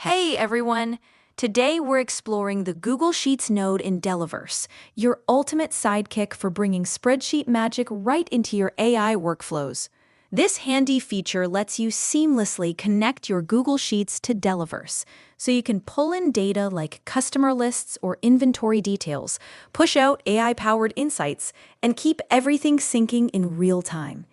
Hey everyone! Today we're exploring the Google Sheets node in Delaverse, your ultimate sidekick for bringing spreadsheet magic right into your AI workflows. This handy feature lets you seamlessly connect your Google Sheets to Delaverse, so you can pull in data like customer lists or inventory details, push out AI-powered insights, and keep everything syncing in real time.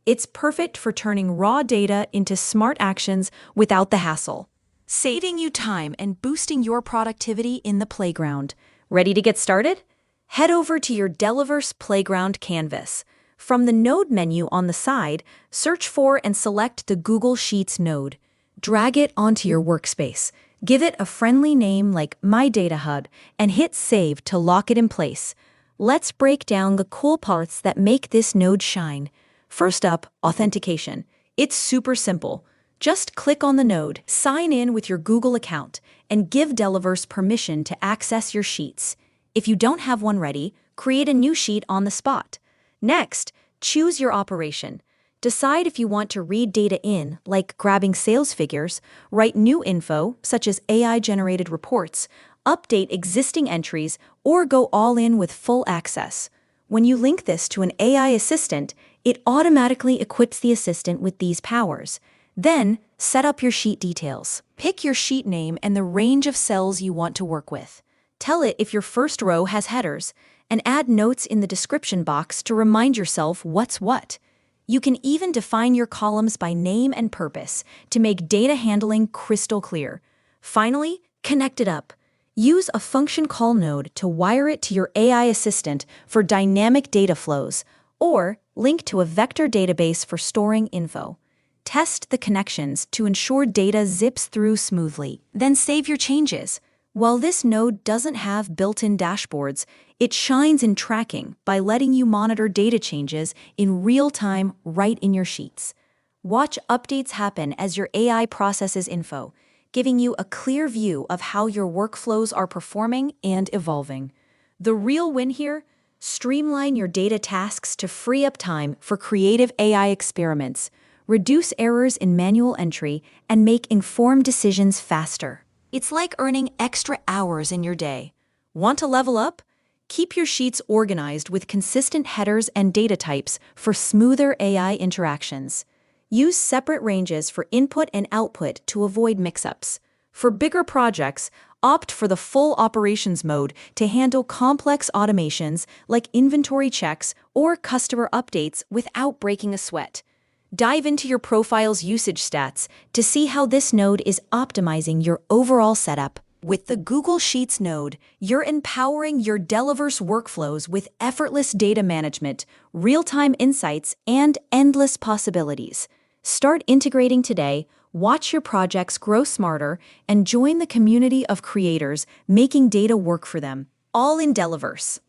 It's perfect for turning raw data into smart actions without the hassle, saving you time and boosting your productivity in the playground. Ready to get started? Head over to your Delaverse Playground canvas. From the Node menu on the side, search for and select the Google Sheets node. Drag it onto your workspace. Give it a friendly name like My Data Hub and hit Save to lock it in place. Let's break down the cool parts that make this node shine. First up, authentication. It's super simple. Just click on the node, sign in with your Google account, and give Delaverse permission to access your sheets. If you don't have one ready, create a new sheet on the spot. Next, choose your operation. Decide if you want to read data in, like grabbing sales figures, write new info, such as AI-generated reports, update existing entries, or go all in with full access. When you link this to an AI assistant, it automatically equips the assistant with these powers. Then, set up your sheet details. Pick your sheet name and the range of cells you want to work with. Tell it if your first row has headers, and add notes in the description box to remind yourself what's what. You can even define your columns by name and purpose to make data handling crystal clear. Finally, connect it up. Use a function call node to wire it to your AI assistant for dynamic data flows, or link to a vector database for storing info. Test the connections to ensure data zips through smoothly, then save your changes. While this node doesn't have built-in dashboards, it shines in tracking by letting you monitor data changes in real time right in your sheets. Watch updates happen as your AI processes info, giving you a clear view of how your workflows are performing and evolving. The real win here? Streamline your data tasks to free up time for creative AI experiments, reduce errors in manual entry, and make informed decisions faster. It's like earning extra hours in your day. Want to level up? Keep your sheets organized with consistent headers and data types for smoother AI interactions. Use separate ranges for input and output to avoid mix-ups. For bigger projects, opt for the full operations mode to handle complex automations like inventory checks or customer updates without breaking a sweat. Dive into your profile's usage stats to see how this node is optimizing your overall setup. With the Google Sheets node, you're empowering your Delaverse workflows with effortless data management, real-time insights, and endless possibilities. Start integrating today, watch your projects grow smarter, and join the community of creators making data work for them, all in Delaverse.